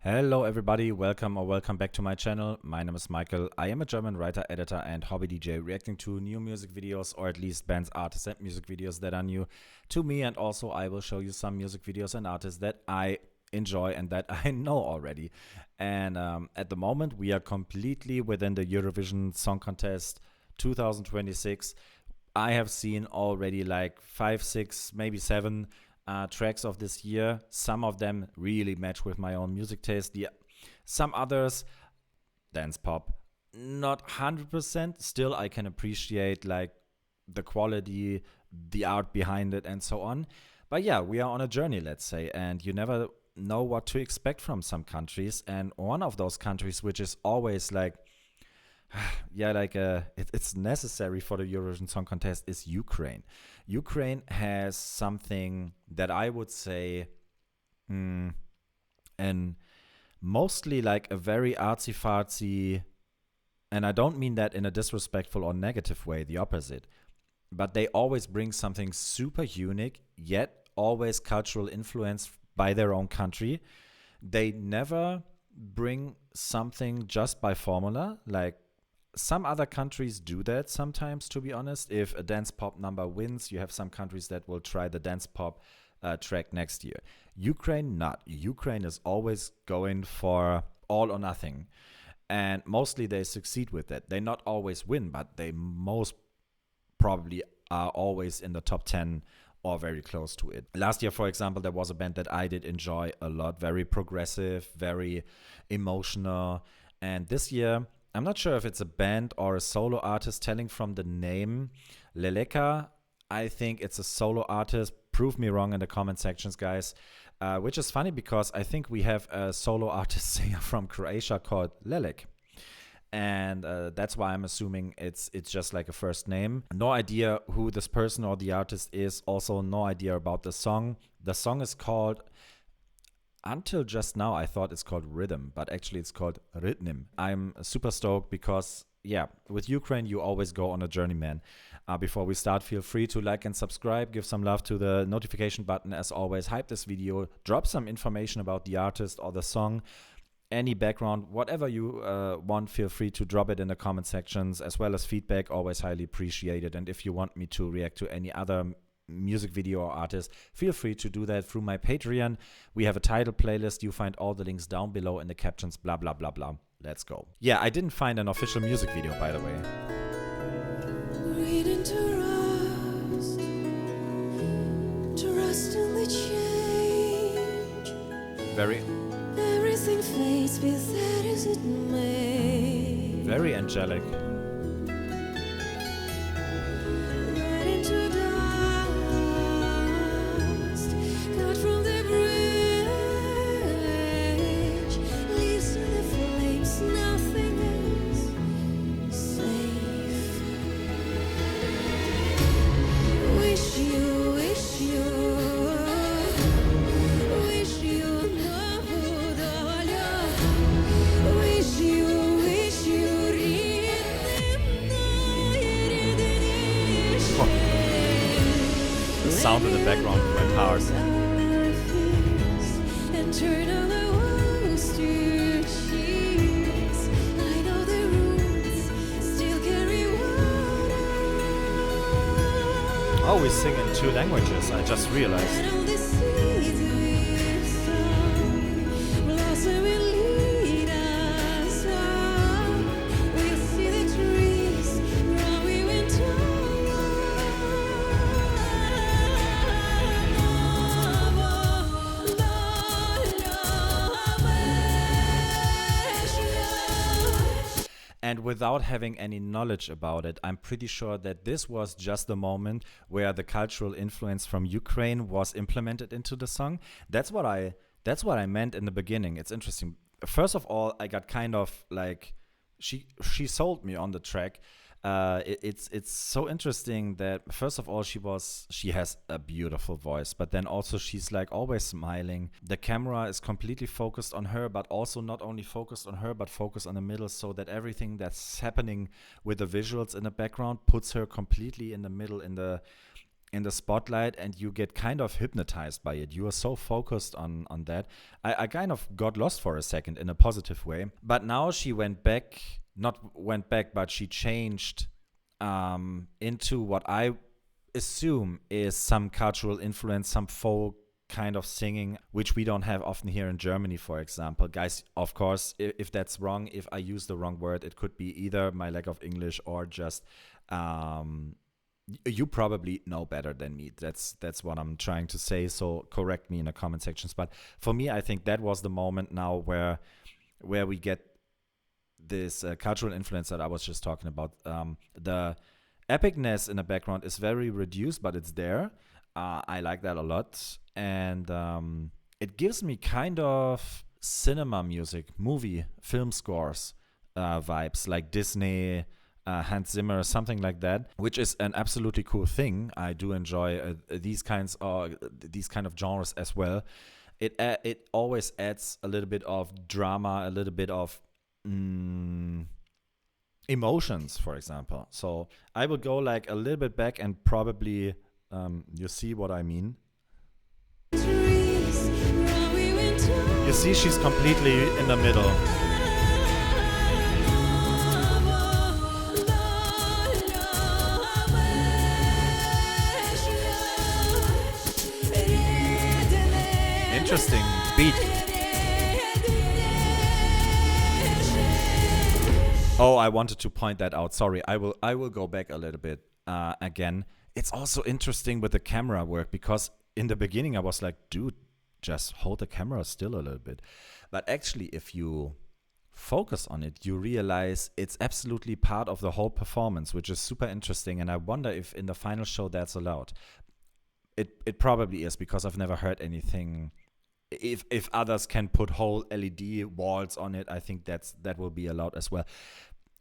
Hello, everybody. Welcome back to my channel. My name is Michael. I am a German writer, editor, and hobby DJ reacting to new music videos, or at least bands, artists, and music videos that are new to me. And also, I will show you some music videos and artists that I enjoy and that I know already. And at the moment, we are completely within the Eurovision Song Contest 2026. I have seen already like 5, 6, maybe 7 tracks of this year. Some of them really match with my own music taste. Some others, dance pop, not 100%. Still, I can appreciate like the quality, the art behind it, and so on. But yeah, we are on a journey, let's say, and you never know what to expect from some countries. And one of those countries, which is always like, it's necessary for the Eurovision Song Contest, is Ukraine. Ukraine has something that I would say, and mostly like a very artsy fartsy, and I don't mean that in a disrespectful or negative way, the opposite. But they always bring something super unique, yet always cultural influence by their own country. They never bring something just by formula, like some other countries do that sometimes, to be honest. If a dance pop number wins, you have some countries that will try the dance pop track next year. Ukraine, not. Ukraine is always going for all or nothing. And mostly they succeed with that. They not always win, but they most probably are always in the top 10 or very close to it. Last year, for example, there was a band that I did enjoy a lot. Very progressive, very emotional. And this year, I'm not sure if it's a band or a solo artist. Telling from the name, Leléka, I think it's a solo artist. Prove me wrong in the comment sections, guys. Which is funny because I think we have a solo artist singer from Croatia called Lelek. And that's why I'm assuming it's just like a first name. No idea who this person or the artist is. Also, no idea about the song. The song is called... Until just now, I thought it's called Rhythm, but actually it's called Ridnym. I'm super stoked because, yeah, with Ukraine, you always go on a journey, man. Before we start, feel free to like and subscribe. Give some love to the notification button. As always, hype this video. Drop some information about the artist or the song. Any background, whatever you want, feel free to drop it in the comment sections, as well as feedback. Always highly appreciated. And if you want me to react to any other music video or artist, feel free to do that through my Patreon. We have a title playlist. You find all the links down below in the captions. Blah blah blah blah. Let's go. Yeah, I didn't find an official music video, by the way. Trust in the change. Everything fades with that as it may. Very angelic. Sound in the background went hard. Oh, we sing in 2 languages, I just realized. And without having any knowledge about it, I'm pretty sure that this was just the moment where the cultural influence from Ukraine was implemented into the song. That's what I meant in the beginning. It's interesting. First of all, I got kind of like she sold me on the track. It's so interesting that first of all she has a beautiful voice, but then also she's like always smiling. The camera is completely focused on her, but also not only focused on her but focused on the middle, so that everything that's happening with the visuals in the background puts her completely in the middle, in the in the spotlight, and you get kind of hypnotized by it. You are so focused on that. I kind of got lost for a second in a positive way. But now she but she changed into what I assume is some cultural influence, some folk kind of singing, which we don't have often here in Germany, for example. Guys, of course, if that's wrong, if I use the wrong word, it could be either my lack of English or just you probably know better than me. That's what I'm trying to say. So correct me in the comment sections. But for me, I think that was the moment now where we get this cultural influence that I was just talking about. The epicness in the background is very reduced, but it's there. I like that a lot. And it gives me kind of cinema music, movie, film scores vibes, like Disney, Hans Zimmer, something like that, which is an absolutely cool thing. I do enjoy these kind of genres as well. It always adds a little bit of drama, a little bit of emotions, for example. So I will go like a little bit back and probably you see what I mean. You see, she's completely in the middle. Interesting beat. Oh, I wanted to point that out. Sorry, I will go back a little bit again. It's also interesting with the camera work, because in the beginning I was like, dude, just hold the camera still a little bit. But actually, if you focus on it, you realize it's absolutely part of the whole performance, which is super interesting. And I wonder if in the final show that's allowed. It probably is, because I've never heard anything. If others can put whole LED walls on it, I think that will be allowed as well.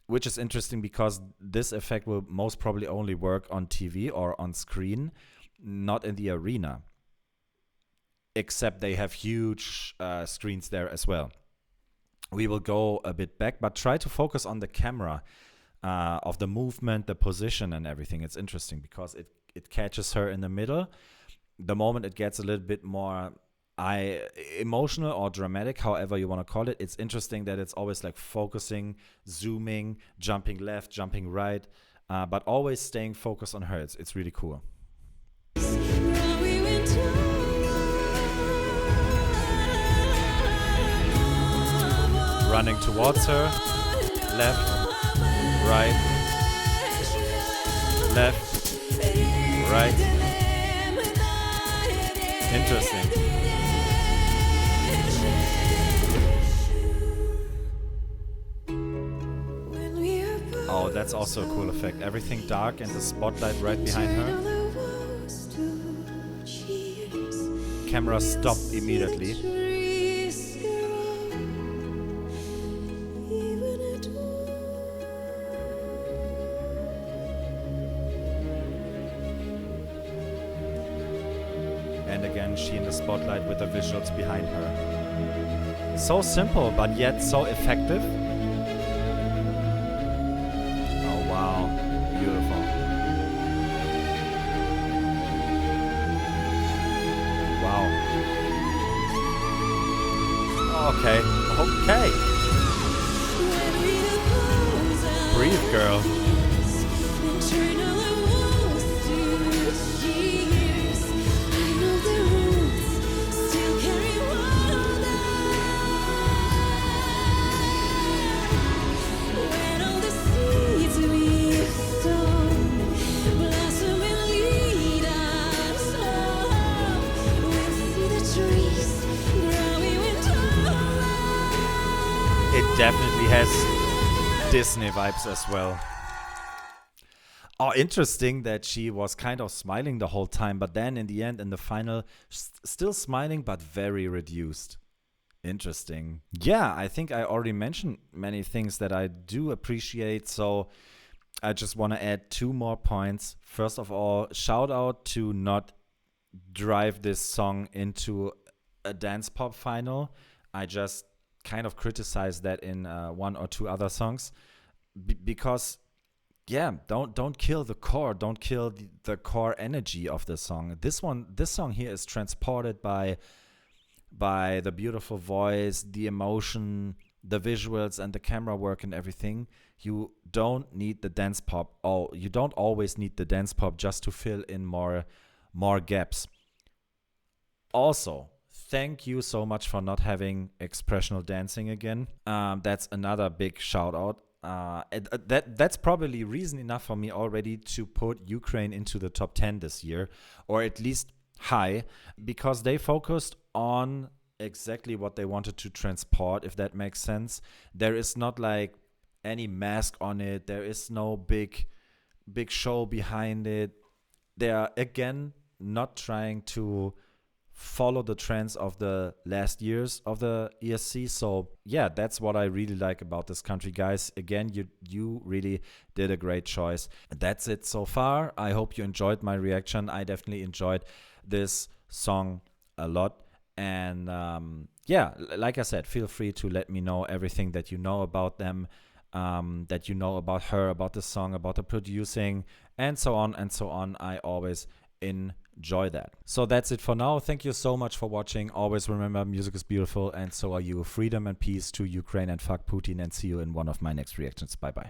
Which is interesting, because this effect will most probably only work on TV or on screen, not in the arena. Except they have huge screens there as well. We will go a bit back, but try to focus on the camera of the movement, the position, and everything. It's interesting because it catches her in the middle. The moment it gets a little bit more emotional or dramatic, however you want to call it, it's interesting that it's always like focusing, zooming, jumping left, jumping right, but always staying focused on her. It's really cool. Running towards her, left, right, left, right. Interesting. Oh, that's also a cool effect. Everything dark and the spotlight right behind her. Camera stopped immediately. And again, she in the spotlight with the visuals behind her. So simple, but yet so effective. Oh, wow. Beautiful. Wow. Okay. Okay. Breathe, girl. Definitely has Disney vibes as well. Oh, interesting that she was kind of smiling the whole time, but then in the end, in the final, still smiling, but very reduced. Interesting. Yeah, I think I already mentioned many things that I do appreciate, so I just want to add 2 more points. First of all, shout out to not drive this song into a dance pop final. I just kind of criticized that in 1 or 2 other songs because yeah, don't kill the core, don't kill the core energy of the song. This song here is transported by the beautiful voice, the emotion, the visuals, and the camera work and everything. You don't need the dance pop. Oh, you don't always need the dance pop just to fill in more gaps. Also, thank you so much for not having expressional dancing again. That's another big shout out. That's probably reason enough for me already to put Ukraine into the top 10 this year, or at least high, because they focused on exactly what they wanted to transport, if that makes sense. There is not like any mask on it. There is no big show behind it. They are again not trying to follow the trends of the last years of the ESC. So yeah, that's what I really like about this country, guys. Again, you really did a great choice. That's it so far. I hope you enjoyed my reaction. I definitely enjoyed this song a lot. And yeah, like I said, feel free to let me know everything that you know about them, that you know about her, about the song, about the producing, and so on and so on. I always enjoy that. So that's it for now. Thank you so much for watching. Always remember, music is beautiful, and so are you. Freedom and peace to Ukraine, and fuck Putin, and see you in one of my next reactions. Bye bye.